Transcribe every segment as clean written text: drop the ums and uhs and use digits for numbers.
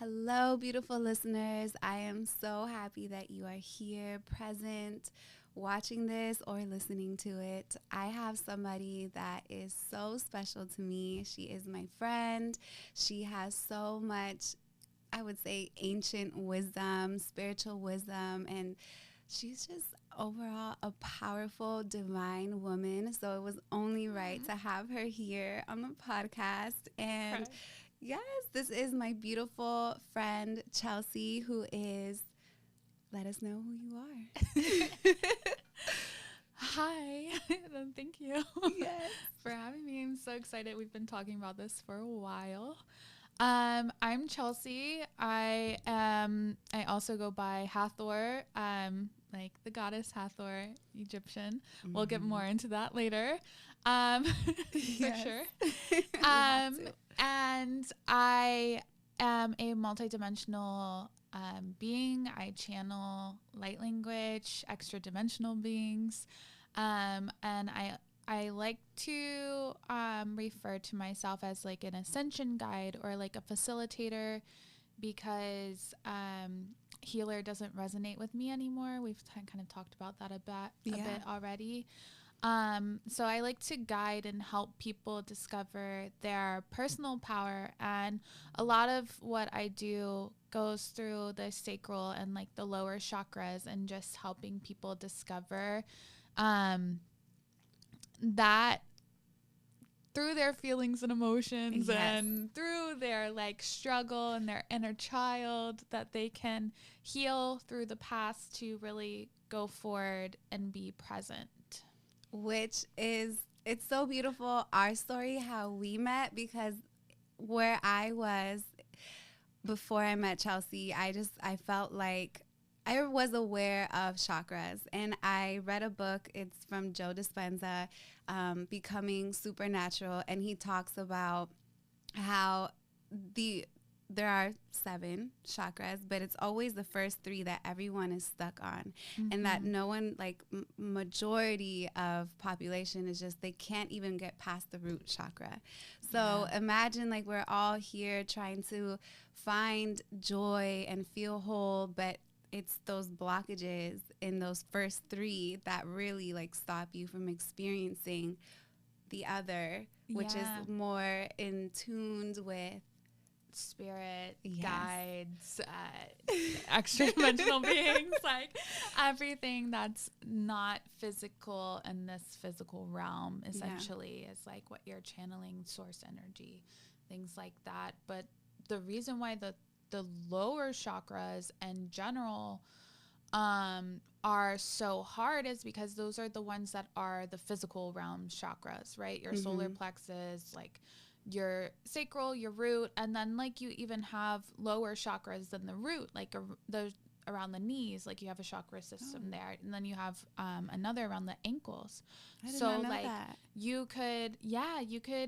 Hello, beautiful listeners. I am so happy that you are here, present, watching this or listening to it. I have somebody that is so special to me. She is my friend. She has so much, I would say, ancient wisdom, spiritual wisdom, and she's just overall a powerful, divine woman. So it was only right to have her here on the podcast. And yes, this is my beautiful friend, Chelsea, who is, let us know who you are. Hi, thank you Yes. for having me. I'm so excited. We've been talking about this for a while. I'm Chelsea. I also go by Hathor, like the goddess Hathor, Egyptian. We'll get more into that later, for sure. And I am a multidimensional being. I channel light language, extra dimensional beings, and I like to refer to myself as like an ascension guide or like a facilitator because healer doesn't resonate with me anymore. We've kind of talked about that a bit already. So I like to guide and help people discover their personal power. And a lot of what I do goes through the sacral and like the lower chakras and just helping people discover that through their feelings and emotions and through their like struggle and their inner child that they can heal through the past to really go forward and be present. Which is, it's so beautiful, our story, how we met, because where I was before I met Chelsea, I felt like I was aware of chakras, and I read a book. It's from Joe Dispenza, Becoming Supernatural, and he talks about how there are 7 chakras, but it's always the first 3 that everyone is stuck on, and that no one, like majority of population, is just, they can't even get past the root chakra. So imagine like we're all here trying to find joy and feel whole, but it's those blockages in those first 3 that really like stop you from experiencing the other, which is more in tuned with spirit, guides, extra dimensional beings, like everything that's not physical in this physical realm essentially is like what you're channeling, source energy, things like that. But the reason why the lower chakras in general are so hard is because those are the ones that are the physical realm chakras, right? Your solar plexus, like your sacral, your root, and then like you even have lower chakras than the root, like those around the knees, like you have a chakra system there, and then you have another around the ankles. I did not know like that. you could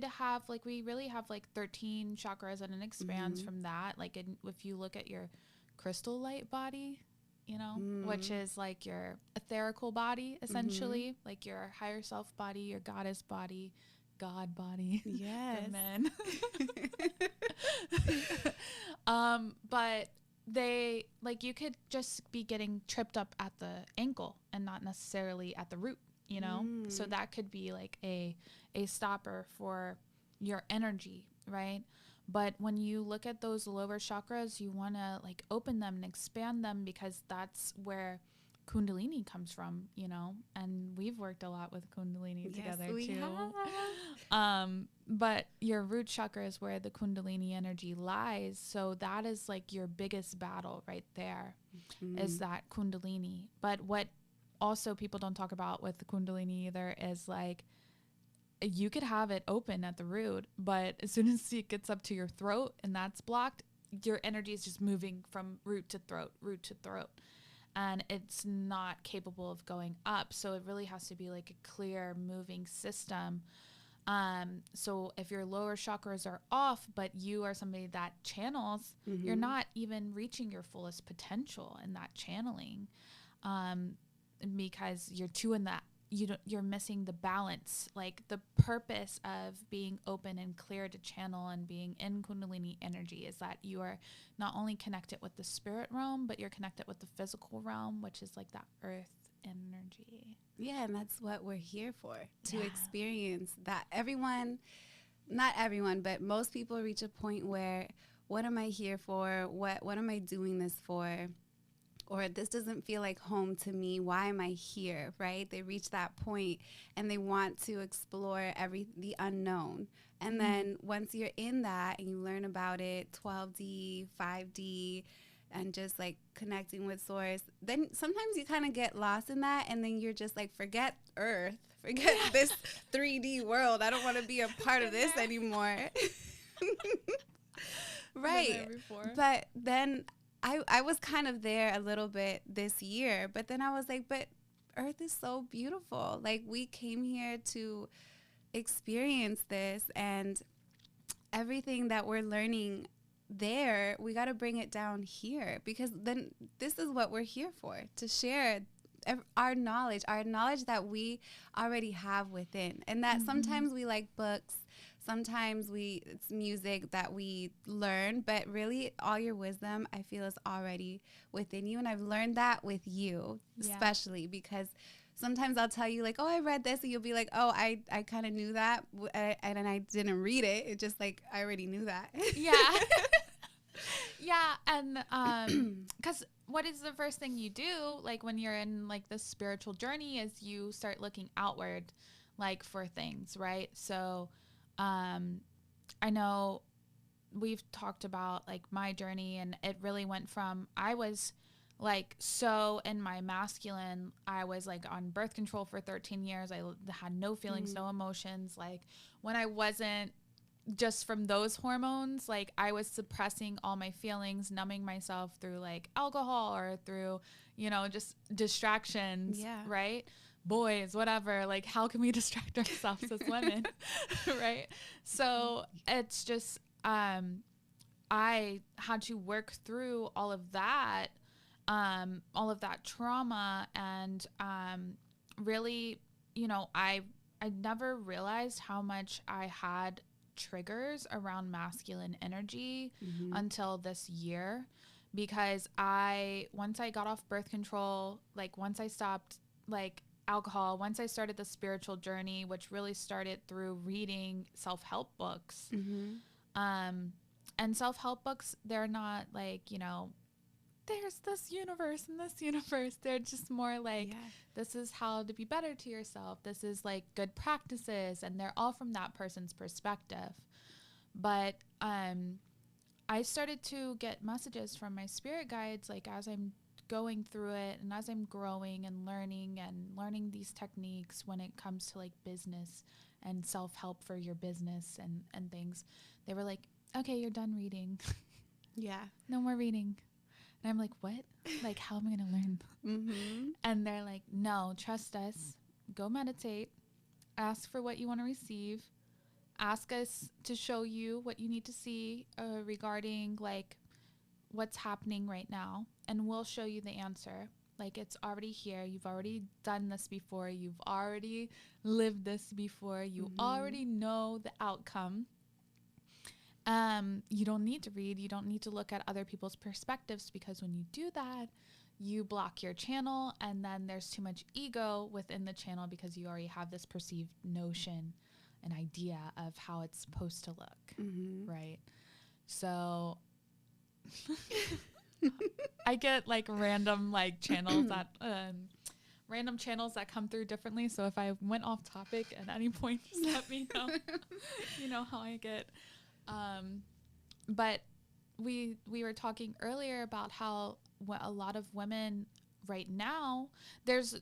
have, like, we really have like 13 chakras, and it expands from that. Like if you look at your crystal light body, you know, which is like your etherical body essentially, like your higher self body, your goddess body, God body. Yes. Men. But they, like, you could just be getting tripped up at the ankle and not necessarily at the root, you know? So that could be like a stopper for your energy, right? But when you look at those lower chakras, you want to like open them and expand them, because that's where Kundalini comes from, you know, and we've worked a lot with Kundalini together too. But your root chakra is where the Kundalini energy lies. So that is like your biggest battle right there, is that Kundalini. But what also people don't talk about with the Kundalini either is like, you could have it open at the root, but as soon as it gets up to your throat and that's blocked, your energy is just moving from root to throat. And it's not capable of going up. So it really has to be like a clear moving system. So if your lower chakras are off, but you are somebody that channels, you're not even reaching your fullest potential in that channeling, because you're too in that you're missing the balance. Like the purpose of being open and clear to channel and being in Kundalini energy is that you are not only connected with the spirit realm, but you're connected with the physical realm, which is like that earth energy. Yeah, and that's what we're here for, to experience that. Not everyone, but most people reach a point where, what am I here for? What am I doing this for? Or this doesn't feel like home to me. Why am I here, right? They reach that point and they want to explore the unknown. And then once you're in that and you learn about it, 12D, 5D, and just like connecting with source, then sometimes you kind of get lost in that, and then you're just like, forget Earth, forget this 3D world. I don't want to be a part of this anymore. Right. But then I was kind of there a little bit this year, but then I was like, but Earth is so beautiful. Like, we came here to experience this, and everything that we're learning there, we got to bring it down here, because then this is what we're here for, to share our knowledge that we already have within. And that sometimes we like books, sometimes it's music that we learn, but really all your wisdom, I feel, is already within you. And I've learned that with you, especially because sometimes I'll tell you like, oh, I read this, and you'll be like, oh, I kind of knew that, and then I didn't read it. It's just like, I already knew that. Yeah. Yeah. And because what is the first thing you do, like when you're in like this spiritual journey, is you start looking outward, like for things, right? So I know we've talked about like my journey, and it really went from, I was like so in my masculine, I was like on birth control for 13 years. I had no feelings, no emotions. Like when I wasn't, just from those hormones, like I was suppressing all my feelings, numbing myself through like alcohol or through, just distractions, right? Boys, whatever, like how can we distract ourselves as women? Right? So it's just, I had to work through all of that trauma, and really, I never realized how much I had triggers around masculine energy until this year, because once I got off birth control, like once I stopped like alcohol, once I started the spiritual journey, which really started through reading self-help books, and self-help books, they're not like, there's this universe and this universe. They're just more like, this is how to be better to yourself. This is like good practices. And they're all from that person's perspective. But I started to get messages from my spirit guides, like as I'm going through it and as I'm growing and learning these techniques when it comes to like business and self-help for your business and things. They were like, okay, you're done reading. Yeah. No more reading. And I'm like, what? Like, how am I going to learn? And they're like, no, trust us. Go meditate. Ask for what you want to receive. Ask us to show you what you need to see regarding, like, what's happening right now. And we'll show you the answer. Like, it's already here. You've already done this before. You've already lived this before. You already know the outcome. You don't need to read. You don't need to look at other people's perspectives, because when you do that, you block your channel, and then there's too much ego within the channel because you already have this perceived notion, an idea of how it's supposed to look, right? So I get like random like channels that come through differently. So if I went off topic at any point, just let me know. You know how I get. But we were talking earlier about how a lot of women right now, there's a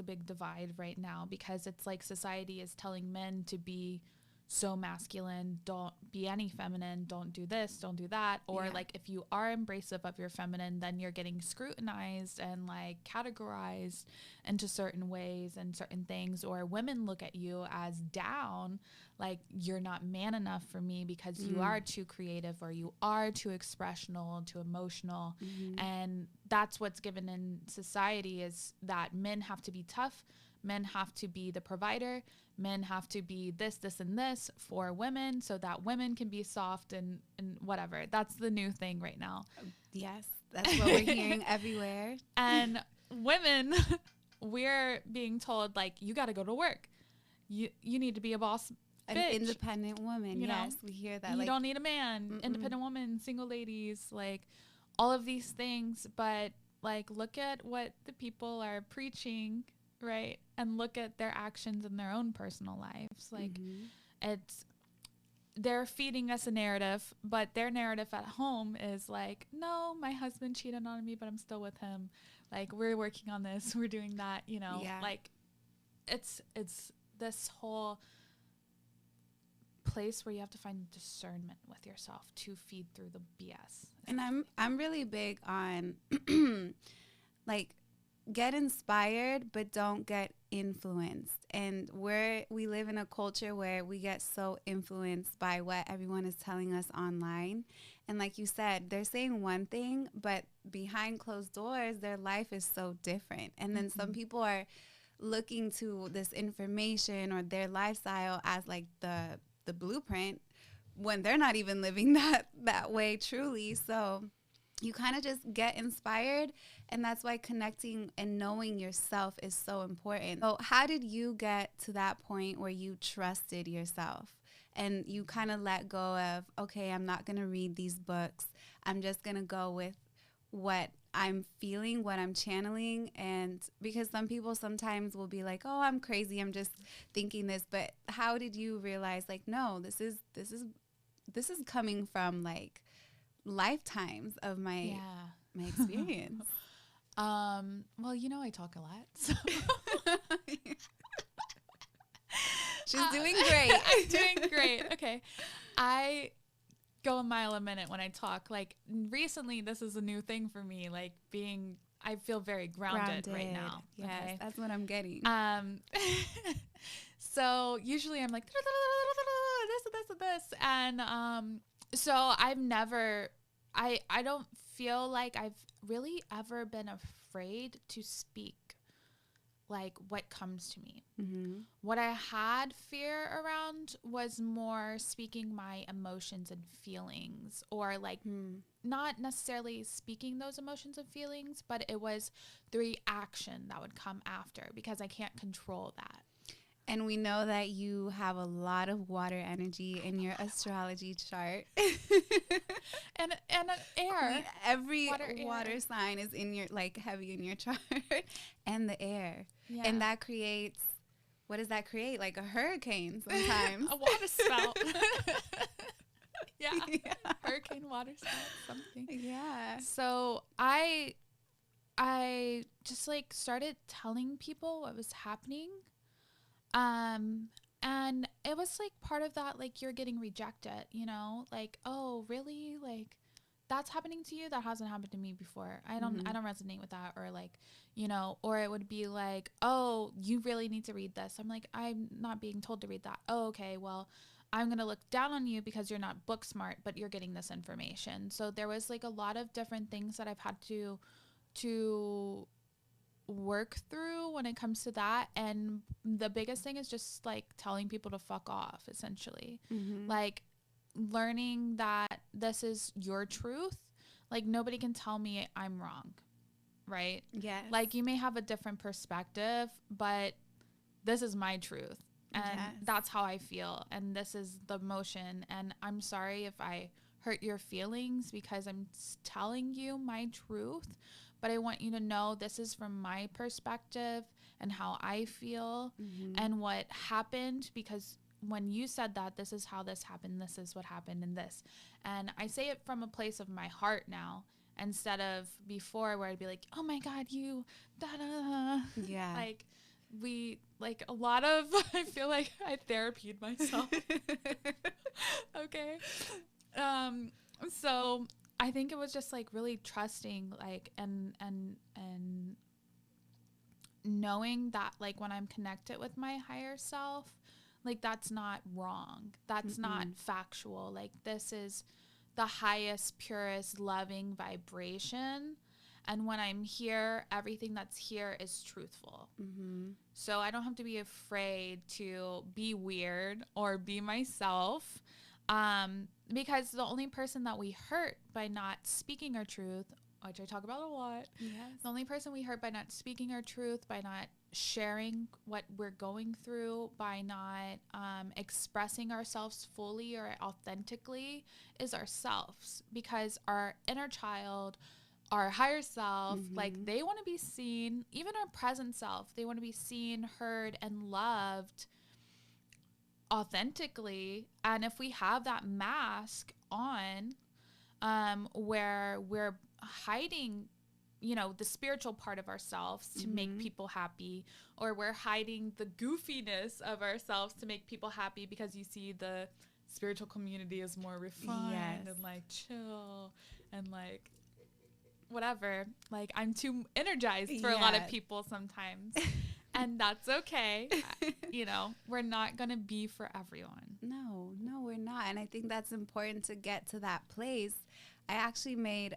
big divide right now, because it's like society is telling men to be so masculine, don't be any feminine, don't do this, don't do that. Or like if you are embracive of your feminine, then you're getting scrutinized and like categorized into certain ways and certain things. Or women look at you as down, like you're not man enough for me because you are too creative, or you are too expressional, too emotional. And that's what's given in society, is that men have to be tough, men have to be the provider. Men have to be this, this, and this for women so that women can be soft and whatever. That's the new thing right now. Yes, that's what we're hearing everywhere. And women, we're being told, like, you got to go to work. You need to be a boss An bitch. independent woman. You know? Yes, we hear that. You like, don't need a man. Independent woman, single ladies, like all of these things. But like, look at what the people are preaching, right? And look at their actions in their own personal lives. Like they're feeding us a narrative, but their narrative at home is like, no, my husband cheated on me, but I'm still with him. Like, we're working on this. We're doing that, you know, like it's this whole place where you have to find discernment with yourself to feed through the BS. And I'm really big on like, get inspired, but don't get influenced. And we live in a culture where we get so influenced by what everyone is telling us online. And like you said, they're saying one thing, but behind closed doors, their life is so different. And then some people are looking to this information or their lifestyle as like the blueprint when they're not even living that way truly. So you kind of just get inspired, and that's why connecting and knowing yourself is so important. So how did you get to that point where you trusted yourself and you kind of let go of, okay, I'm not going to read these books. I'm just going to go with what I'm feeling, what I'm channeling? And because some people sometimes will be like, oh, I'm crazy, I'm just thinking this. But how did you realize, like, no, this is coming from like lifetimes of my experience? Well, you know, I talk a lot. So. She's doing great. I'm doing great. Okay. I go a mile a minute when I talk. Like, recently, this is a new thing for me. Like, I feel very grounded right now. Yes, okay? that's what I'm getting. So usually I'm like, this. And so I've never, I don't feel like I've really ever been afraid to speak like what comes to me. What I had fear around was more speaking my emotions and feelings, or like not necessarily speaking those emotions and feelings, but it was the reaction that would come after, because I can't control that. And we know that you have a lot of water energy in your astrology chart. and air. Every water sign is in your, like, heavy in your chart. And the air. Yeah. And that creates, what does that create? Like a hurricane sometimes. A water spout. Yeah. Hurricane, water spout, something. Yeah. So I just like started telling people what was happening. And it was like part of that, like, you're getting rejected, you know, like, oh, really? Like, that's happening to you? That hasn't happened to me before. I don't resonate with that. Or like, you know, or it would be like, oh, you really need to read this. I'm like, I'm not being told to read that. Oh, okay. Well, I'm going to look down on you because you're not book smart, but you're getting this information. So there was like a lot of different things that I've had to work through when it comes to that. And the biggest thing is just like telling people to fuck off, essentially. Like, learning that this is your truth. Like, nobody can tell me I'm wrong, right? Yes. Like, you may have a different perspective, but this is my truth, and that's how I feel, and this is the emotion. And I'm sorry if I hurt your feelings because I'm telling you my truth, but I want you to know this is from my perspective and how I feel and what happened, because when you said that, this is how this happened, this is what happened, and this. And I say it from a place of my heart now, instead of before where I'd be like, oh my God, you, da-da. Yeah. Like, like a lot of, I feel like I therapied myself. Okay. So I think it was just like really trusting, like, and knowing that, like, when I'm connected with my higher self, like, that's not wrong. That's not factual. Like, this is the highest, purest, loving vibration. And when I'm here, everything that's here is truthful. Mm-hmm. So I don't have to be afraid to be weird or be myself. Because the only person that we hurt by not speaking our truth, which I talk about a lot, the only person we hurt by not speaking our truth, by not sharing what we're going through, by not expressing ourselves fully or authentically, is ourselves. Because our inner child, our higher self, like, they want to be seen. Even our present self, they want to be seen, heard, and loved authentically. And if we have that mask on, where we're hiding, you know, the spiritual part of ourselves to make people happy, or we're hiding the goofiness of ourselves to make people happy, because you see the spiritual community is more refined and like chill and like whatever. Like, I'm too energized for a lot of people sometimes. And that's okay. You know, we're not going to be for everyone. No, we're not. And I think that's important to get to that place. I actually made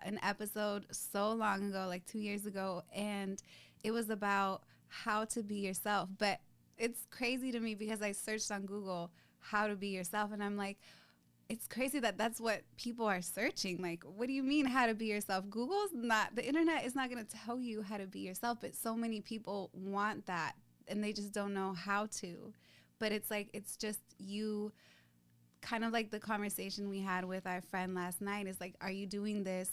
an episode so long ago, like 2 years ago, and it was about how to be yourself. But it's crazy to me because I searched on Google how to be yourself, and I'm like, it's crazy that that's what people are searching. Like, what do you mean how to be yourself? The internet is not going to tell you how to be yourself, but so many people want that and they just don't know how to. But it's like, it's just you, kind of like the conversation we had with our friend last night is like, are you doing this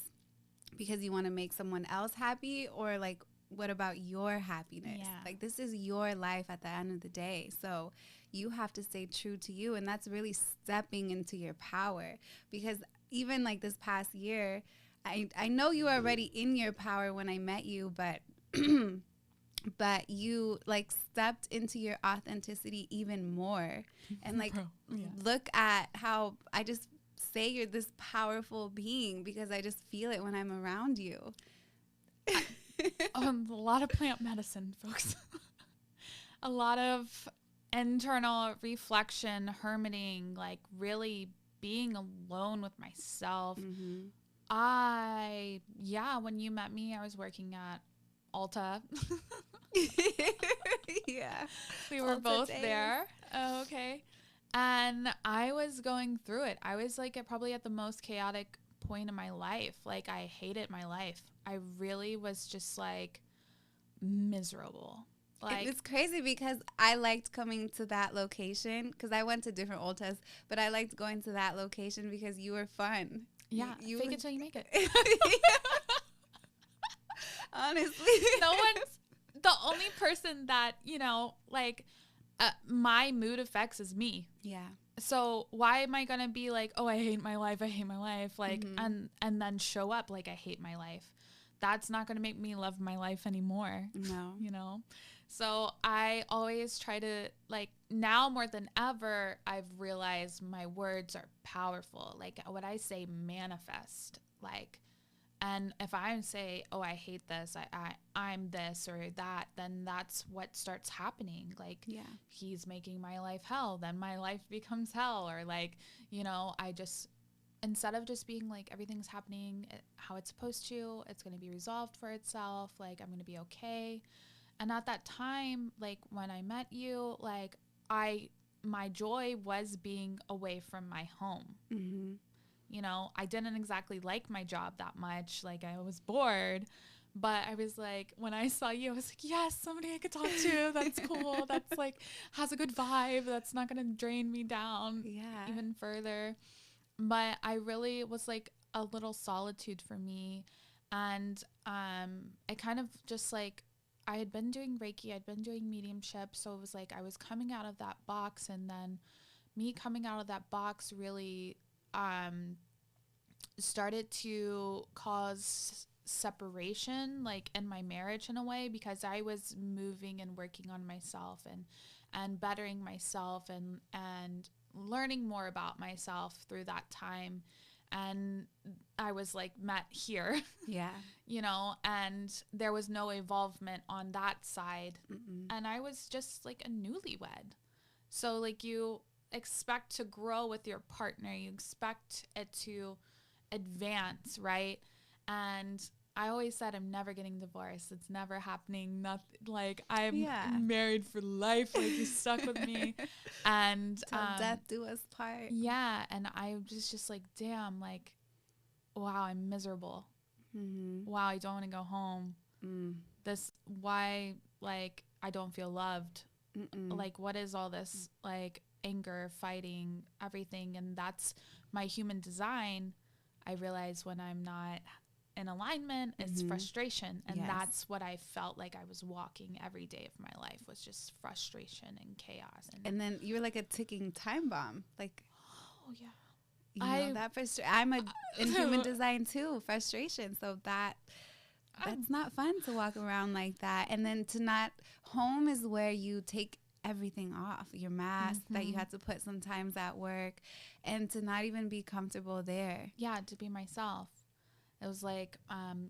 because you want to make someone else happy, or like, what about your happiness? Yeah. Like, this is your life at the end of the day. So you have to stay true to you. And that's really stepping into your power. Because even like this past year, I know you were already in your power when I met you, but but you like stepped into your authenticity even more. And like, look at how I just say you're this powerful being, because I just feel it when I'm around you. A lot of plant medicine, folks. A lot of internal reflection, hermiting, like really being alone with myself. When you met me, I was working at Ulta. We were Ulta both days. There. Oh, okay. And I was going through it. I was like probably at the most chaotic point in my life. Like, I hated my life. I really was just like miserable. Like, it's crazy because I liked coming to that location, because I went to different Ultas, but I liked going to that location because you were fun. Yeah, you fake it till you make it. Honestly. No one's the only person that, you know, like, my mood affects is me. Yeah. So why am I going to be like, oh, I hate my life, like, and then show up like I hate my life? That's not going to make me love my life anymore. No. You know? So I always try to, like, now more than ever, I've realized my words are powerful. Like, what I say manifest. Like, and if I say, oh, I hate this, I'm this or that, then that's what starts happening. Like, he's making my life hell, then my life becomes hell. Or like, you know, I just, instead of just being like, everything's happening how it's supposed to, it's going to be resolved for itself. Like, I'm going to be okay. And at that time, like when I met you, like my joy was being away from my home. You know, I didn't exactly like my job that much. Like, I was bored, but I was like, when I saw you, I was like, yes, somebody I could talk to. That's cool. That's like, has a good vibe. That's not going to drain me down even further. But I really was like a little solitude for me. And I kind of just like, I had been doing Reiki, I'd been doing mediumship. So it was like, I was coming out of that box, and then me coming out of that box really started to cause separation, like in my marriage in a way, because I was moving and working on myself and bettering myself and learning more about myself through that time. And I was like met here, you know, and there was no involvement on that side. And I was just like a newlywed. So like, you expect to grow with your partner, you expect it to advance, right? And I always said I'm never getting divorced. It's never happening. Nothing. Like, I'm Yeah. married for life. Like, you're stuck with me. And till death do us part. Yeah, and I was just like, damn, like, wow, I'm miserable. Mm-hmm. Wow, I don't want to go home. Why, like, I don't feel loved. Like, what is all this, like, anger, fighting, everything? And that's my human design. I realize when I'm not in alignment, it's frustration. And that's what I felt like I was walking every day of my life, was just frustration and chaos. And then you're like a ticking time bomb. Like, oh, yeah. You know, that I'm in human design too, frustration. So that's not fun to walk around like that. And then home is where you take everything off, your mask that you had to put sometimes at work, and to not even be comfortable there. Yeah, to be myself. It was like,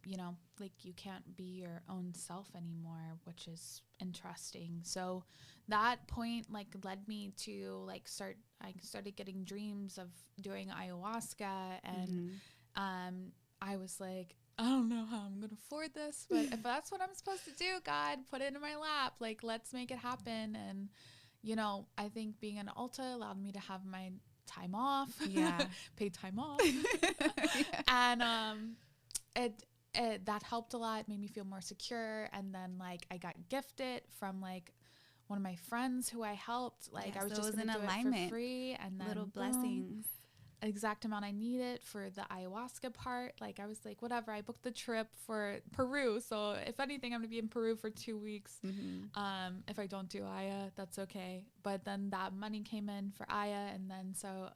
you know, like you can't be your own self anymore, which is interesting. So that point, like, led me to, like, I started getting dreams of doing ayahuasca. And I was like, I don't know how I'm going to afford this, but if that's what I'm supposed to do, God, put it in my lap. Like, let's make it happen. And, you know, I think being an Alta allowed me to have my time off. Yeah. Paid time off. And that helped a lot. It made me feel more secure. And then, like, I got gifted from, like, one of my friends who I helped. Like, I was just in alignment, it for free, and then little blessings, exact amount I needed for the ayahuasca part. Like, I was like, whatever. I booked the trip for Peru, so if anything, I'm gonna be in Peru for 2 weeks. If I don't do Aya, that's okay. But then that money came in for Aya, and then so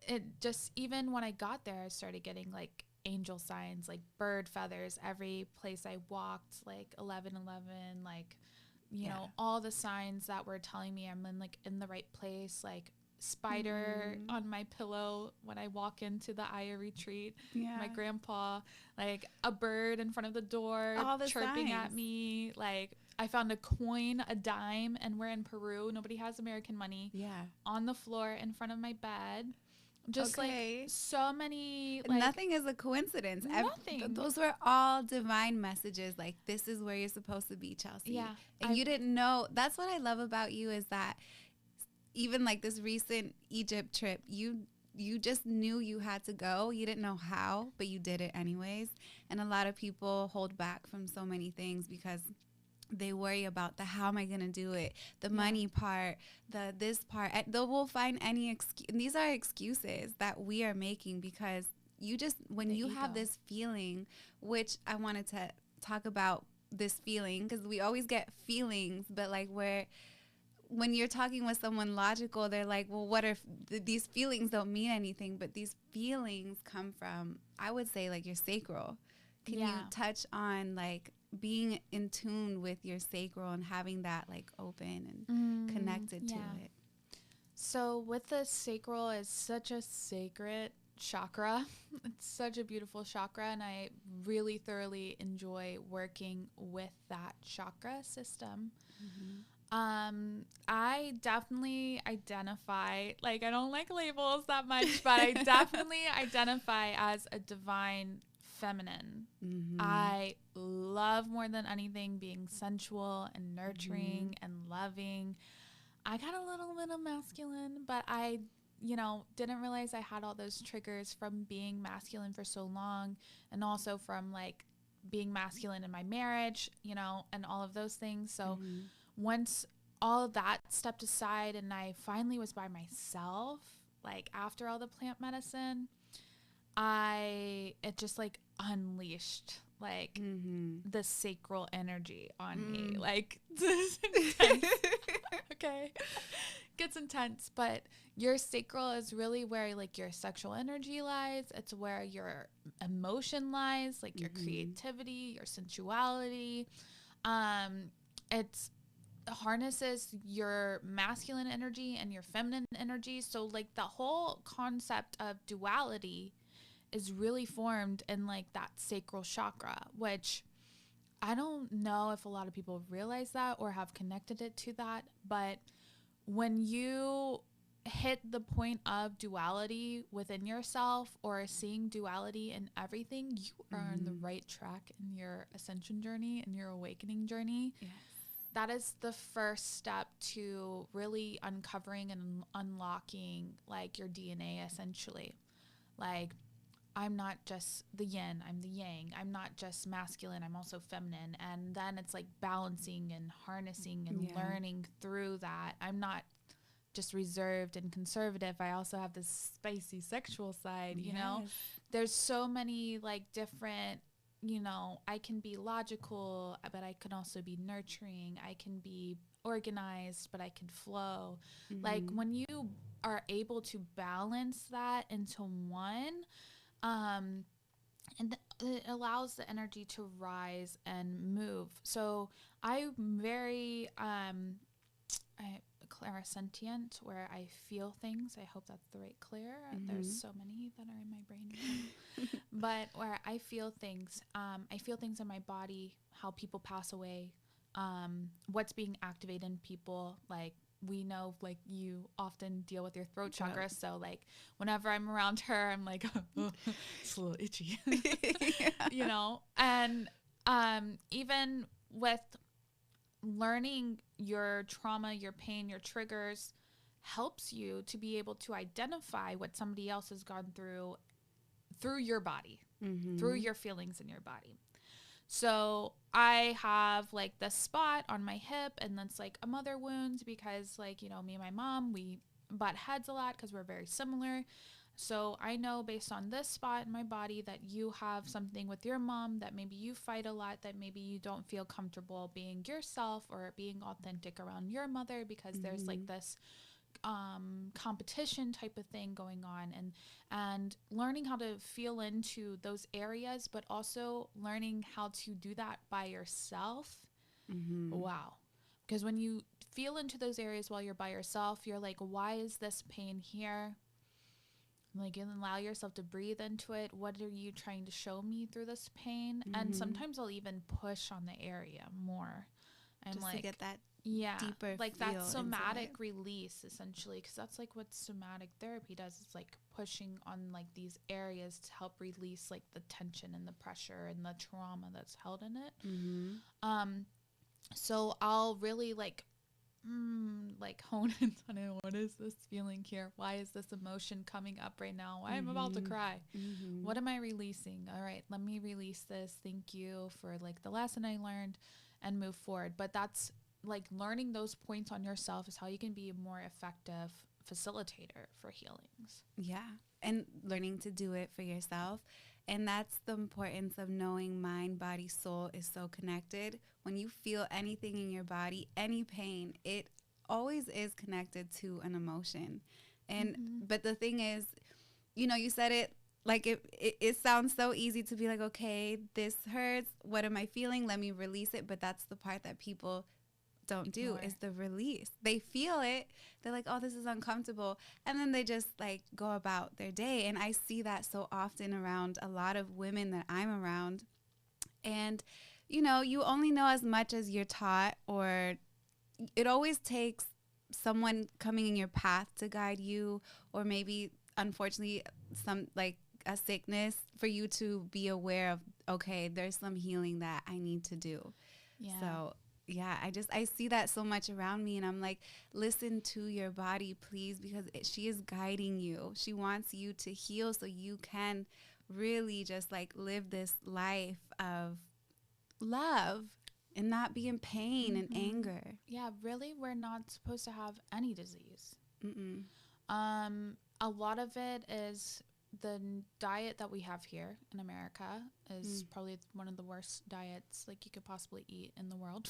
it just, even when I got there, I started getting, like, angel signs, like bird feathers every place I walked, like 1111, like, you know, all the signs that were telling me I'm in the right place, like spider on my pillow when I walk into the Aya retreat, my grandpa, like a bird in front of the door chirping at me, like I found a coin, a dime, and we're in Peru, nobody has American money, on the floor in front of my bed. Just like so many, like, nothing is a coincidence. Nothing. Those were all divine messages. Like, this is where you're supposed to be, Chelsea. Yeah. And you didn't know. That's what I love about you, is that even like this recent Egypt trip, you just knew you had to go. You didn't know how, but you did it anyways. And a lot of people hold back from so many things because they worry about the how am I going to do it, the money part, the this part. They will find any excuse. These are excuses that we are making because you just, when you have this feeling, which I wanted to talk about this feeling, because we always get feelings, but like when you're talking with someone logical, they're like, well, what if these feelings don't mean anything? But these feelings come from, I would say, like your sacral. Can you touch on like being in tune with your sacral and having that like open and connected to it? So with the sacral, is such a sacred chakra. It's such a beautiful chakra, and I really thoroughly enjoy working with that chakra system. I definitely identify, like, I don't like labels that much, but I definitely identify as a divine feminine. I love more than anything being sensual and nurturing and loving. I got a little bit of masculine, but I, you know, didn't realize I had all those triggers from being masculine for so long, and also from like being masculine in my marriage, you know, and all of those things. So once all of that stepped aside and I finally was by myself, like after all the plant medicine, it just like unleashed like the sacral energy on me. Like, this is intense. Okay. Gets intense, but your sacral is really where like your sexual energy lies. It's where your emotion lies, like your creativity, your sensuality. It's harnesses your masculine energy and your feminine energy. So like the whole concept of duality is really formed in like that sacral chakra, which I don't know if a lot of people realize that or have connected it to that. But when you hit the point of duality within yourself or seeing duality in everything, you are on the right track in your ascension journey and your awakening journey. Yes. That is the first step to really uncovering and unlocking like your DNA essentially. Like, I'm not just the yin, I'm the yang. I'm not just masculine, I'm also feminine. And then it's like balancing and harnessing and learning through that. I'm not just reserved and conservative. I also have this spicy sexual side, you know? There's so many like different, you know, I can be logical, but I can also be nurturing. I can be organized, but I can flow. Like when you are able to balance that into one, and it allows the energy to rise and move. So I'm very clairsentient, where I feel things. I hope that's the right clear. There's so many that are in my brain now. But where I feel things in my body, how people pass away, what's being activated in people. Like, we know, like, you often deal with your throat chakra. So like whenever I'm around her, I'm like, oh, it's a little itchy, you know? And even with learning your trauma, your pain, your triggers helps you to be able to identify what somebody else has gone through your body, through your feelings in your body. So I have like this spot on my hip, and that's like a mother wound because, like, you know, me and my mom, we butt heads a lot because we're very similar. So I know based on this spot in my body that you have something with your mom, that maybe you fight a lot, that maybe you don't feel comfortable being yourself or being authentic around your mother because there's like this competition type of thing going on, and learning how to feel into those areas, but also learning how to do that by yourself. Wow. Because when you feel into those areas while you're by yourself, you're like, why is this pain here? Like, and allow yourself to breathe into it. What are you trying to show me through this pain? And sometimes I'll even push on the area more. I'm just like, to get that deeper, like that somatic inside. release, essentially, because that's like what somatic therapy does. It's like pushing on like these areas to help release like the tension and the pressure and the trauma that's held in it. So I'll really like hone in on it. What is this feeling here? Why is this emotion coming up right now? I'm about to cry. What am I releasing? All right, let me release this. Thank you for like the lesson I learned, and move forward. But that's like learning those points on yourself is how you can be a more effective facilitator for healings. Yeah. And learning to do it for yourself. And that's the importance of knowing mind, body, soul is so connected. When you feel anything in your body, any pain, it always is connected to an emotion. And but the thing is, you know, you said it like it sounds so easy to be like, okay, this hurts. What am I feeling? Let me release it. But that's the part that people don't do, is the release. They feel it. They're like, oh, this is uncomfortable. And then they just like go about their day. And I see that so often around a lot of women that I'm around. And, you know, you only know as much as you're taught, or it always takes someone coming in your path to guide you, or maybe, unfortunately, some like a sickness for you to be aware of, okay, there's some healing that I need to do. Yeah. So yeah, I see that so much around me, and I'm like, listen to your body, please, because she is guiding you. She wants you to heal so you can really just like live this life of love and not be in pain and anger. Yeah, really, we're not supposed to have any disease. A lot of it is the diet that we have here in America is probably one of the worst diets like you could possibly eat in the world.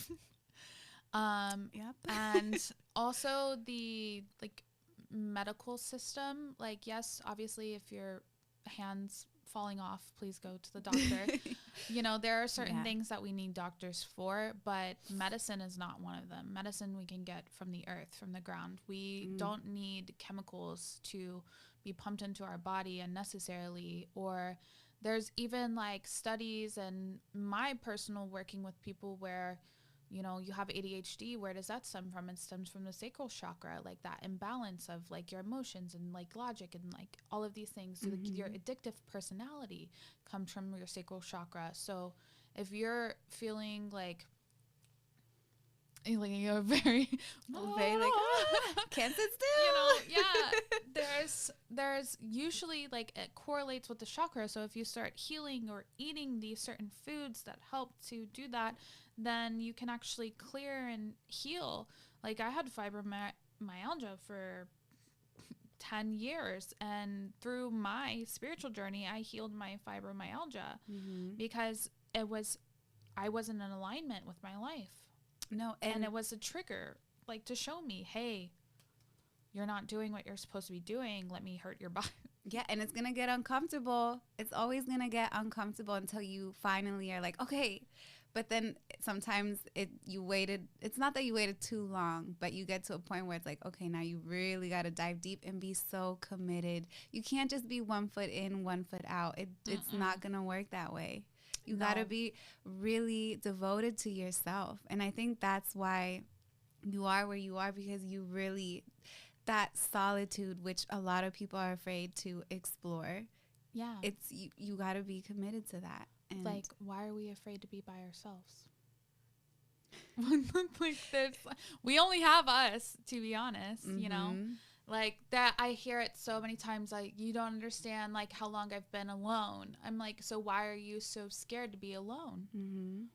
Yep. And also the like medical system, like, yes, obviously if your hand's falling off, please go to the doctor. You know, there are certain things that we need doctors for, but medicine is not one of them. Medicine we can get from the earth, from the ground. We don't need chemicals to be pumped into our body unnecessarily. Or there's even like studies and my personal working with people where you know, you have ADHD. Where does that stem from? It stems from the sacral chakra, like that imbalance of like your emotions and like logic and like all of these things. So, like, your addictive personality comes from your sacral chakra. So if you're feeling like you're very like can't sit still, you know, yeah, there's usually like it correlates with the chakra. So if you start healing or eating these certain foods that help to do that, then you can actually clear and heal. Like I had fibromyalgia for 10 years, and through my spiritual journey I healed my fibromyalgia because I wasn't in alignment with my life. No, and it was a trigger, like, to show me, hey, you're not doing what you're supposed to be doing. Let me hurt your body. Yeah, and it's going to get uncomfortable. It's always going to get uncomfortable until you finally are like, okay. But then sometimes it's not that you waited too long, but you get to a point where it's like, okay, now you really got to dive deep and be so committed. You can't just be 1 foot in, 1 foot out. It's not going to work that way. You got to be really devoted to yourself. And I think that's why you are where you are, because you really, that solitude, which a lot of people are afraid to explore. Yeah. It's, you got to be committed to that. And like, why are we afraid to be by ourselves? Like, we only have us, to be honest, you know? Like that, I hear it so many times, like, you don't understand, like, how long I've been alone. I'm like, so why are you so scared to be alone?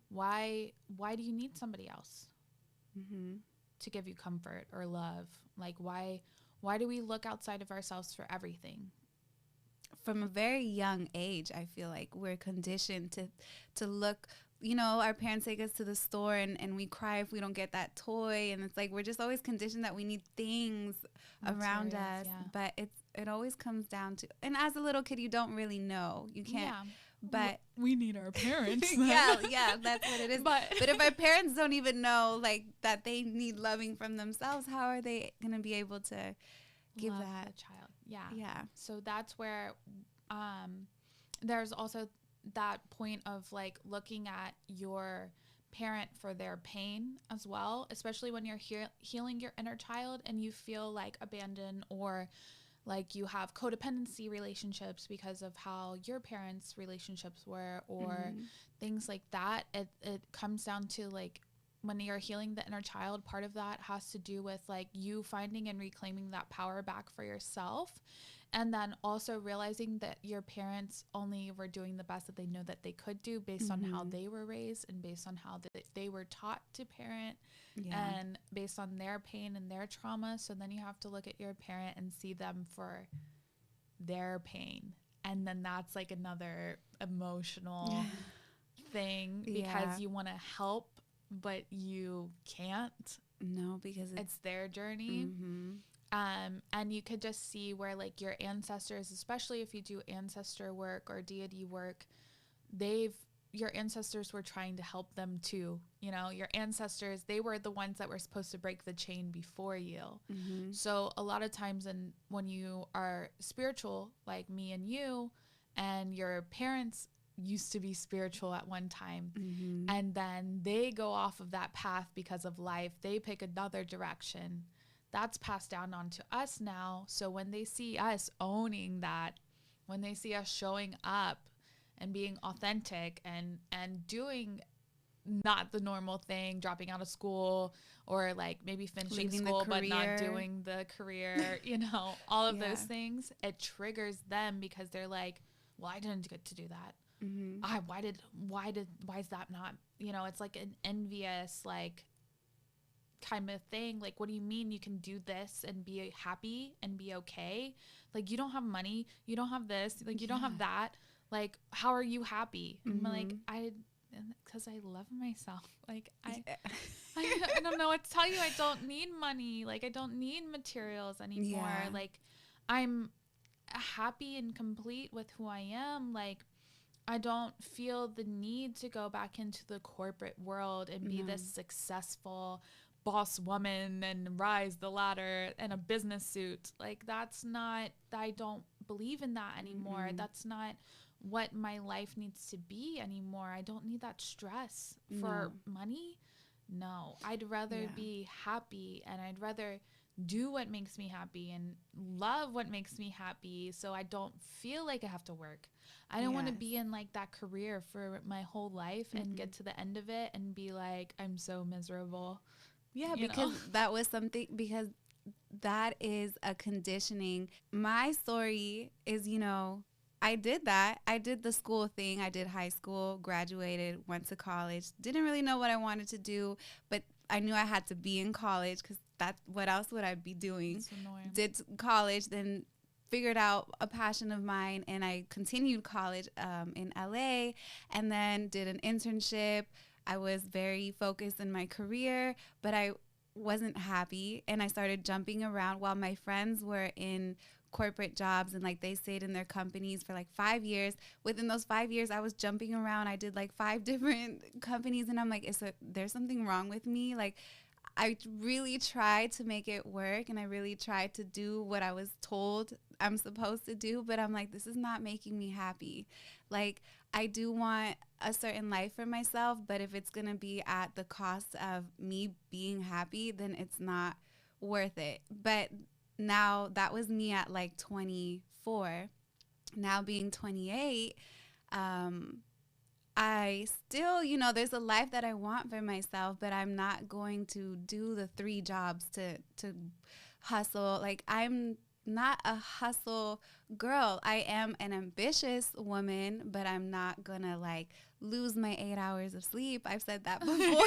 Why do you need somebody else to give you comfort or love? Like, why do we look outside of ourselves for everything? From a very young age, I feel like we're conditioned to look, you know, our parents take us to the store and we cry if we don't get that toy. And it's like, we're just always conditioned that we need things around us. Yeah. But it always comes down to, and as a little kid, you don't really know. You can't. Yeah. But we need our parents. yeah, that's what it is. But if our parents don't even know, like, that they need loving from themselves, how are they going to be able to give love that the child? Yeah. So that's where there's also that point of, like, looking at your parent for their pain as well, especially when you're healing your inner child and you feel like abandoned, or like you have codependency relationships because of how your parents' relationships were, or things like that. It comes down to, like, when you're healing the inner child, part of that has to do with, like, you finding and reclaiming that power back for yourself. And then also realizing that your parents only were doing the best that they know that they could do based on how they were raised and based on how they were taught to parent and based on their pain and their trauma. So then you have to look at your parent and see them for their pain. And then that's, like, another emotional thing, because you want to help, but you can't. No, because it's their journey. And you could just see where, like, your ancestors, especially if you do ancestor work or deity work, your ancestors were trying to help them too. You know, your ancestors, they were the ones that were supposed to break the chain before you. So a lot of times when you are spiritual, like me and you, and your parents used to be spiritual at one time, and then they go off of that path because of life, they pick another direction. That's passed down onto us now. So when they see us owning that, when they see us showing up and being authentic and doing not the normal thing, dropping out of school, or, like, maybe finishing school but not doing the career, you know, all of those things, it triggers them, because they're like, well, I didn't get to do that. Why is that not, you know, it's like an envious, like, kind of thing. Like, what do you mean you can do this and be happy and be okay? Like, you don't have money, you don't have this, like, you don't have that, like, how are you happy? And I'm like, because I love myself. Like, I don't know what to tell you. I don't need money. Like, I don't need materials anymore. Like, I'm happy and complete with who I am. Like, I don't feel the need to go back into the corporate world and be this successful boss woman and rise the ladder in a business suit. Like, that's not, I don't believe in that anymore. That's not what my life needs to be anymore. I don't need that stress for money. No, I'd rather be happy, and I'd rather do what makes me happy and love what makes me happy, so I don't feel like I have to work. I don't want to be in like that career for my whole life and get to the end of it and be like, I'm so miserable. Yeah, because that was something, because that is a conditioning. My story is, I did that. I did the school thing. I did high school, graduated, went to college. Didn't really know what I wanted to do, but I knew I had to be in college because what else would I be doing? That's annoying. Did college, then figured out a passion of mine, and I continued college in LA, and then did an internship. I was very focused in my career, but I wasn't happy, and I started jumping around while my friends were in corporate jobs, and like they stayed in their companies for like 5 years. Within those 5 years, I was jumping around. I did like 5 different companies, and I'm like, there's something wrong with me? Like, I really tried to make it work, and I really tried to do what I was told I'm supposed to do, but I'm like, this is not making me happy. Like, I do want a certain life for myself, but if it's going to be at the cost of me being happy, then it's not worth it. But now, that was me at like 24. Now being 28, I still, there's a life that I want for myself, but I'm not going to do the 3 jobs to hustle. Like, I'm not a hustle girl. I am an ambitious woman, but I'm not going to like lose my 8 hours of sleep. I've said that before.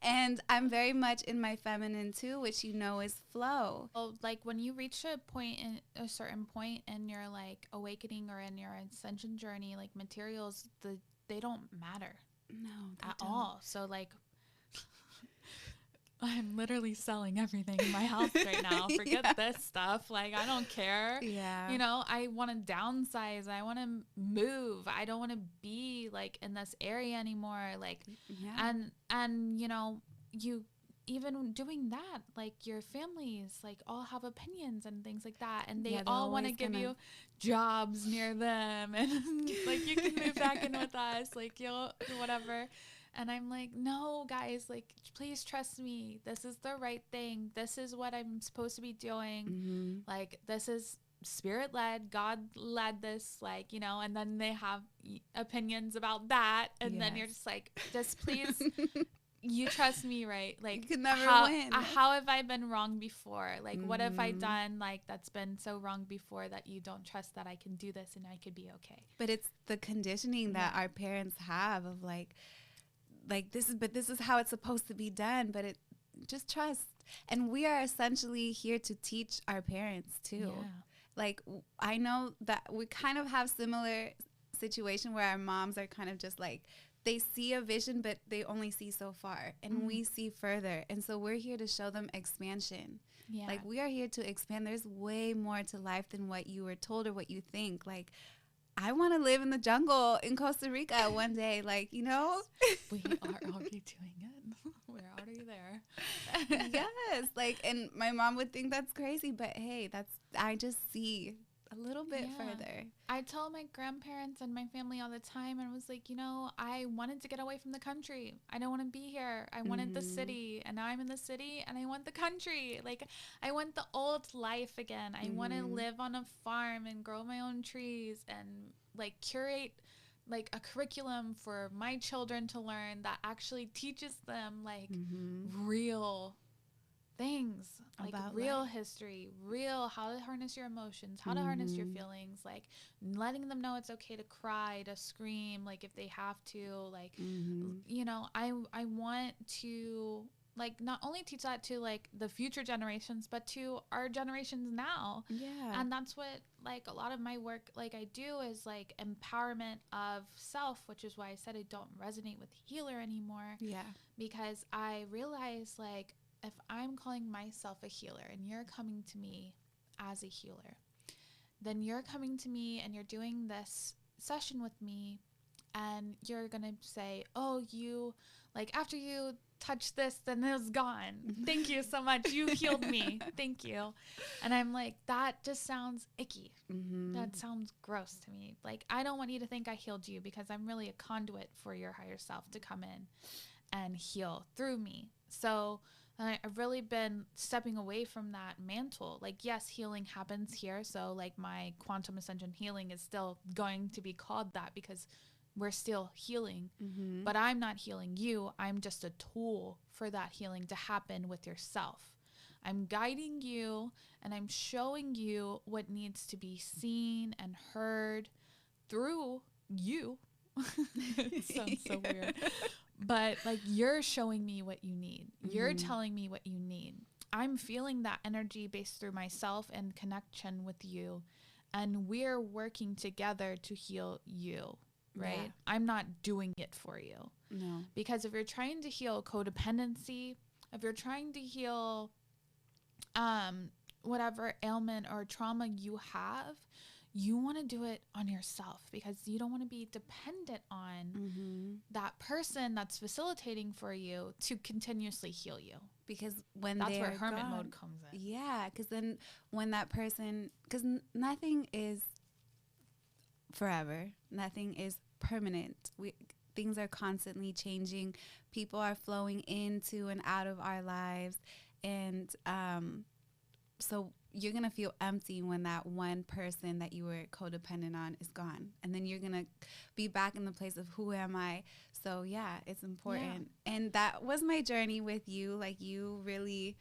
And I'm very much in my feminine too, which is flow. Well, like when you reach a certain point in your like awakening or in your ascension journey, like materials, they don't matter. No, at all. So like, I'm literally selling everything in my house right now. Forget this stuff. Like, I don't care. Yeah. I want to downsize. I want to move. I don't want to be like in this area anymore. Like, and you even doing that, like your families like all have opinions and things like that. And they all want to give you jobs near them. And like, you can move back in with us. Like, you'll whatever. And I'm like, no, guys, like, please trust me. This is the right thing. This is what I'm supposed to be doing. Mm-hmm. Like, this is spirit-led. God led this, like, and then they have opinions about that. And then you're just like, just please, you trust me, right? Like, you can never win. How have I been wrong before? Like, what have I done, like, that's been so wrong before that you don't trust that I can do this and I could be okay? But it's the conditioning that our parents have of like this is how it's supposed to be done, but it just trust. And we are essentially here to teach our parents too. Yeah. Like, I know that we kind of have similar situation where our moms are kind of just like, they see a vision, but they only see so far, and we see further. And so we're here to show them expansion. Yeah. Like, we are here to expand. There's way more to life than what you were told or what you think. Like, I want to live in the jungle in Costa Rica one day, like, We are already doing it. We're already there. Yes, like, and my mom would think that's crazy, but hey, I just see a little bit further. I tell my grandparents and my family all the time, and was like, I wanted to get away from the country. I don't want to be here. I wanted the city, and now I'm in the city, and I want the country. Like, I want the old life again. I want to live on a farm and grow my own trees and like curate like a curriculum for my children to learn that actually teaches them like real things, like about real life. History, real how to harness your emotions, how to harness your feelings, like letting them know it's okay to cry, to scream, like if they have to, like I want to like not only teach that to like the future generations, but to our generations now. Yeah. And that's what like a lot of my work like I do is like empowerment of self, which is why I said I don't resonate with healer anymore. Yeah. Because I realize like if I'm calling myself a healer and you're coming to me as a healer, then you're coming to me and you're doing this session with me and you're going to say, oh, you like after you touch this, then it was gone. Thank you so much. You healed me. Thank you. And I'm like, that just sounds icky. That sounds gross to me. Like, I don't want you to think I healed you because I'm really a conduit for your higher self to come in and heal through me. So I've really been stepping away from that mantle. Like, yes, healing happens here. So like my quantum ascension healing is still going to be called that because we're still healing, but I'm not healing you. I'm just a tool for that healing to happen with yourself. I'm guiding you and I'm showing you what needs to be seen and heard through you. It sounds so weird. But like, you're showing me what you need. You're telling me what you need. I'm feeling that energy based through myself and connection with you. And we're working together to heal you, right? Yeah. I'm not doing it for you. No. Because if you're trying to heal codependency, if you're trying to heal whatever ailment or trauma you have, you want to do it on yourself because you don't want to be dependent on that person that's facilitating for you to continuously heal you. Because when that's they're where hermit gone, mode comes in. Yeah, because then when that person, because nothing is forever, nothing is permanent. Things are constantly changing. People are flowing into and out of our lives, and so you're going to feel empty when that one person that you were codependent on is gone. And then you're going to be back in the place of who am I? So, yeah, it's important. Yeah. And that was my journey with you. Like, you really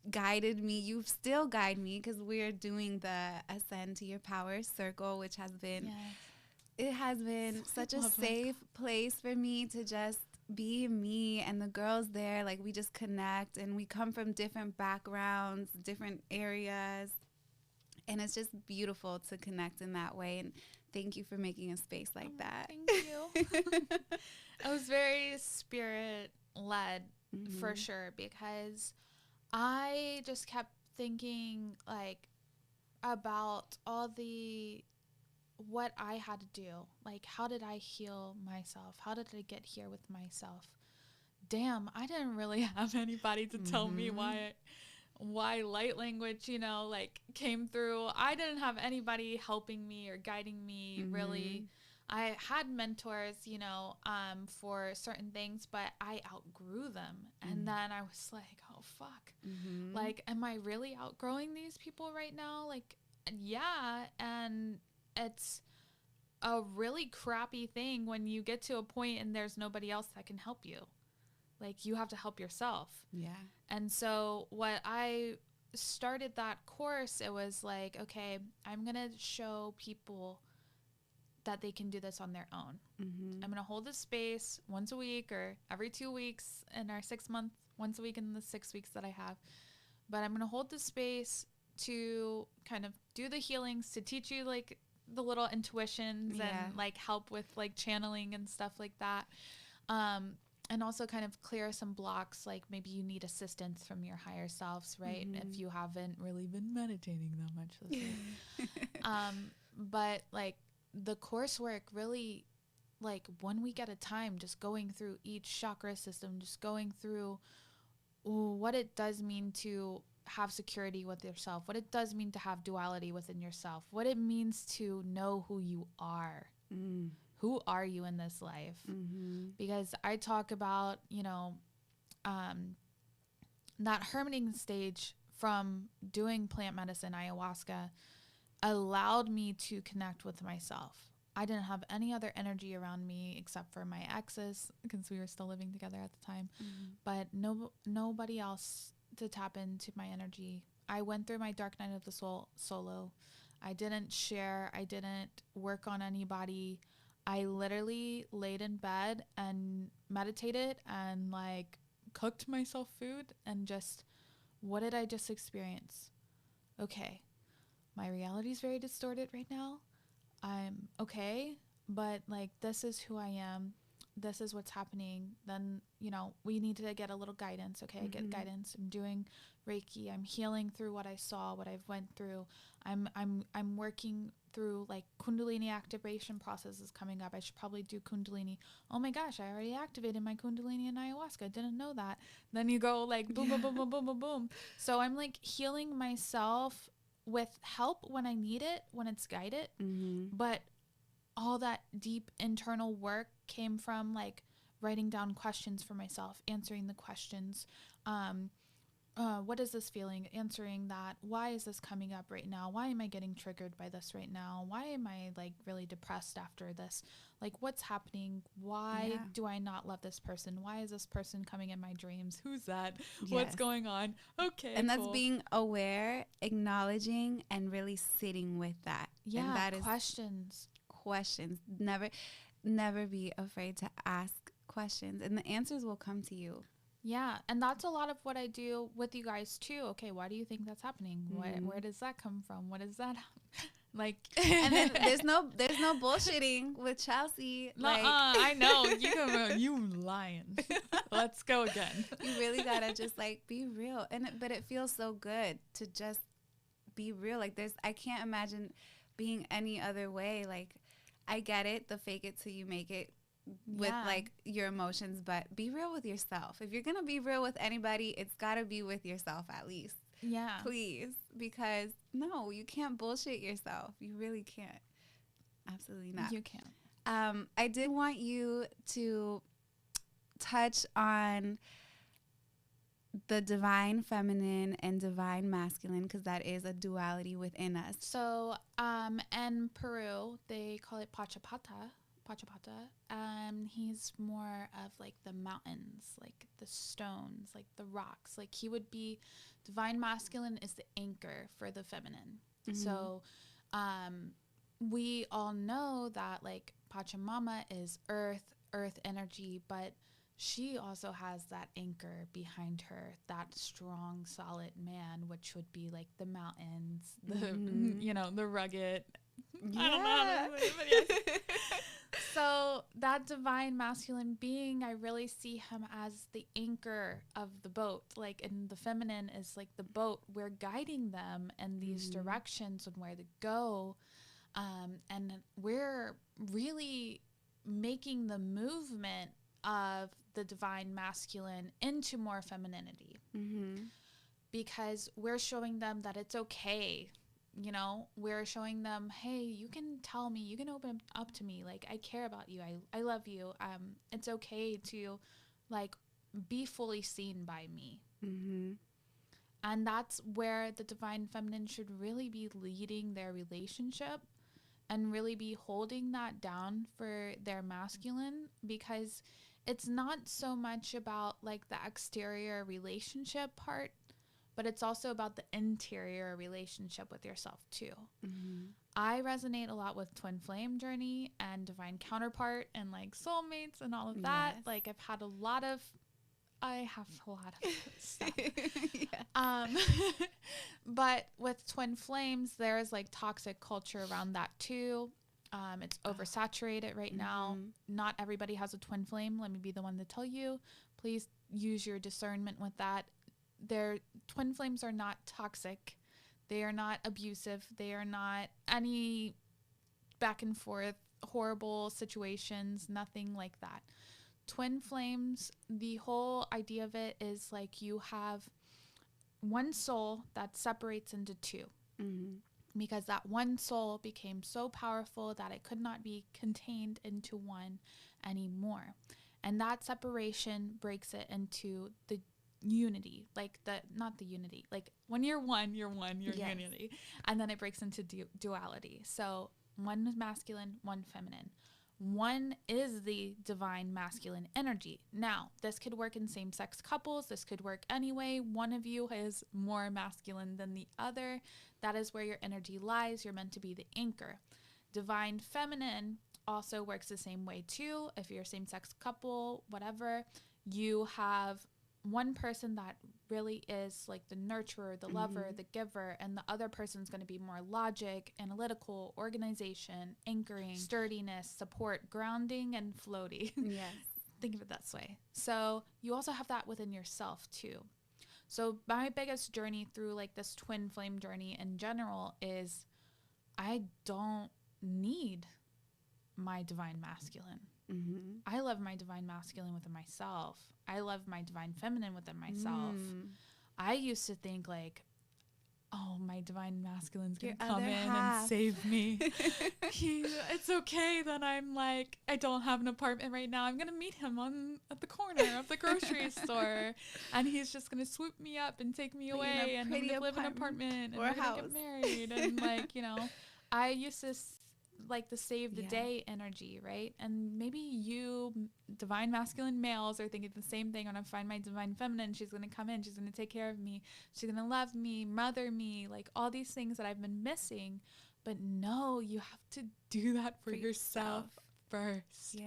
guided me. You still guide me because we're doing the Ascend to Your Power Circle, which has been, it has been such a safe place for me to just be me, and the girls there, like, we just connect, and we come from different backgrounds, different areas, and it's just beautiful to connect in that way. And thank you for making a space like that. Thank you. I was very spirit led for sure, because I just kept thinking like about all the what I had to do. Like, how did I heal myself? How did I get here with myself? Damn, I didn't really have anybody to tell me why light language, you know, like, came through. I didn't have anybody helping me or guiding me, really. I had mentors, you know, for certain things, but I outgrew them. And then I was like, oh, fuck. Like, am I really outgrowing these people right now? Like, yeah. And it's a really crappy thing when you get to a point and there's nobody else that can help you. Like, you have to help yourself. Yeah. And so what I started that course, it was like, okay, I'm going to show people that they can do this on their own. I'm going to hold this space once a week or every 2 weeks in our 6 month, once a week in the 6 weeks that I have. But I'm going to hold the space to kind of do the healings, to teach you like the little intuitions and like help with like channeling and stuff like that. And also kind of clear some blocks, like maybe you need assistance from your higher selves, right? If you haven't really been meditating that much this week. But like the coursework really, like 1 week at a time, just going through each chakra system, just going through what it does mean to have security with yourself, what it does mean to have duality within yourself, what it means to know who you are. Who are you in this life? Because I talk about, you know, that hermiting stage from doing plant medicine, ayahuasca, allowed me to connect with myself. I didn't have any other energy around me except for my exes, because we were still living together at the time, but nobody else to tap into my energy. I went through my dark night of the soul solo. I didn't share. I didn't work on anybody. I literally laid in bed and meditated and like cooked myself food and just, what did I just experience? Okay, my reality is very distorted right now. I'm okay, but like, this is who I am. This is what's happening. Then, you know, we need to get a little guidance. Okay, I get guidance. I'm doing Reiki. I'm healing through what I saw, what I've went through. I'm working through like Kundalini activation process is coming up. I should probably do Kundalini. Oh my gosh, I already activated my Kundalini in ayahuasca. I didn't know that. Then you go like boom, boom, boom, boom, boom, boom, boom. So I'm like healing myself with help when I need it, when it's guided. But all that deep internal work came from like writing down questions for myself, answering the questions. What is this feeling? Answering that. Why is this coming up right now? Why am I getting triggered by this right now? Why am I like really depressed after this? Like, what's happening? Why do I not love this person? Why is this person coming in my dreams? Who's that? Yes. What's going on? Okay. And that's being aware, acknowledging, and really sitting with that. Yeah. And that questions. Questions. Never be afraid to ask questions, and the answers will come to you. Yeah, and that's a lot of what I do with you guys too. Okay, why do you think that's happening? Where does that come from? What is that? Like, and then there's no bullshitting with Chelsea. Like, I know you lying. Let's go again. You really gotta just like be real, but it feels so good to just be real. Like, I can't imagine being any other way. Like, I get it, the fake it till you make it with like your emotions, but be real with yourself. If you're gonna be real with anybody, it's gotta be with yourself at least. Yeah, please, because no, you can't bullshit yourself. You really can't. Absolutely not. You can't. I did want you to touch on the divine feminine and divine masculine, because that is a duality within us. So, in Peru, they call it Pachapata. He's more of like the mountains, like the stones, like the rocks. Like, he would be, divine masculine is the anchor for the feminine. Mm-hmm. So, we all know that like Pachamama is earth energy, but she also has that anchor behind her, that strong, solid man, which would be like the mountains, the, the rugged. Yeah. I don't know how to say it, but yes. So that divine masculine being, I really see him as the anchor of the boat. Like, and the feminine is like the boat. We're guiding them in these directions and where to go. And we're really making the movement of the divine masculine into more femininity. Mm-hmm. Because we're showing them that it's okay. We're showing them, hey, you can tell me, you can open up to me. Like, I care about you. I love you. It's okay to like be fully seen by me. Mm-hmm. And that's where the divine feminine should really be leading their relationship and really be holding that down for their masculine, because it's not so much about like the exterior relationship part, but it's also about the interior relationship with yourself too. Mm-hmm. I resonate a lot with twin flame journey and divine counterpart and like soulmates and all of that. Yes. Like, I have a lot of stuff. Yeah. But with twin flames, there's like toxic culture around that too. It's oversaturated right now. Not everybody has a twin flame. Let me be the one to tell you. Please use your discernment with that. Their twin flames are not toxic. They are not abusive. They are not any back and forth horrible situations, nothing like that. Twin flames, the whole idea of it is like you have one soul that separates into two. Mm-hmm. Because that one soul became so powerful that it could not be contained into one anymore. And that separation breaks it into the unity, like not the unity, like when you're one, you're unity, and then it breaks into duality. So one is masculine, one feminine. One is the divine masculine energy. Now, this could work in same-sex couples. This could work anyway. One of you is more masculine than the other. That is where your energy lies. You're meant to be the anchor. Divine feminine also works the same way too. If you're a same-sex couple, whatever, you have one person that really is like the nurturer, the lover, the giver, and the other person's going to be more logic, analytical, organization, anchoring, sturdiness, support, grounding, and floaty. Yes. Think of it that way. So you also have that within yourself too. So my biggest journey through like this twin flame journey in general is I don't need my divine masculine. Mm-hmm. I love my divine masculine within myself. I love my divine feminine within myself. I used to think like oh, my divine masculine's going to Your come other in half. and save me. It's okay that I'm like, I don't have an apartment right now. I'm going to meet him at the corner of the grocery store. And he's just going to swoop me up and take me away. And I'm going to live in an apartment. And we're going to get married. And like, you know, I used to like the save the day energy, right? And maybe you divine masculine males are thinking the same thing. When I find my divine feminine, she's going to come in, she's going to take care of me, she's going to love me, mother me, like all these things that I've been missing. But no, you have to do that for yourself first. Yeah.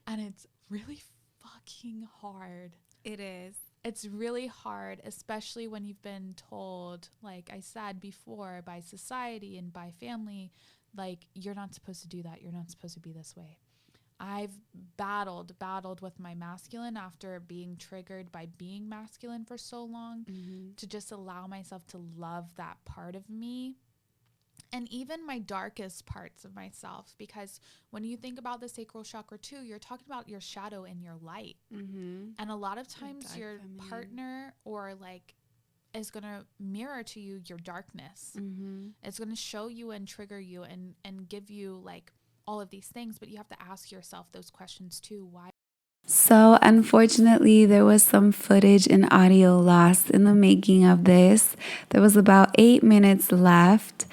And it's really fucking hard. It is. It's really hard, especially when you've been told, like I said before, by society and by family, like, you're not supposed to do that. You're not supposed to be this way. I've battled with my masculine after being triggered by being masculine for so long, to just allow myself to love that part of me. And even my darkest parts of myself, because when you think about the sacral chakra too, you're talking about your shadow and your light. And a lot of times your partner or like is going to mirror to you your darkness. It's going to show you and trigger you and give you like all of these things, but you have to ask yourself those questions too. Why? So unfortunately, there was some footage and audio lost in the making of this. There was about 8 minutes left.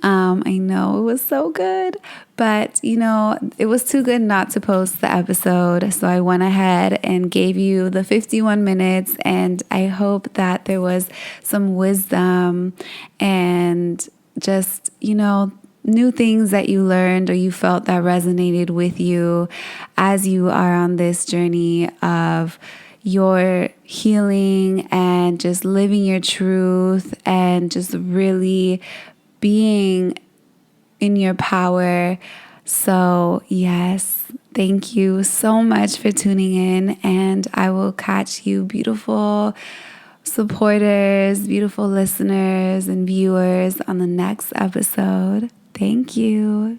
I know it was so good, but you know, it was too good not to post the episode. So I went ahead and gave you the 51 minutes, and I hope that there was some wisdom and just, you know, new things that you learned or you felt that resonated with you as you are on this journey of your healing and just living your truth and just really being in your power. So yes, thank you so much for tuning in, and I will catch you, beautiful supporters, beautiful listeners and viewers, on the next episode. Thank you.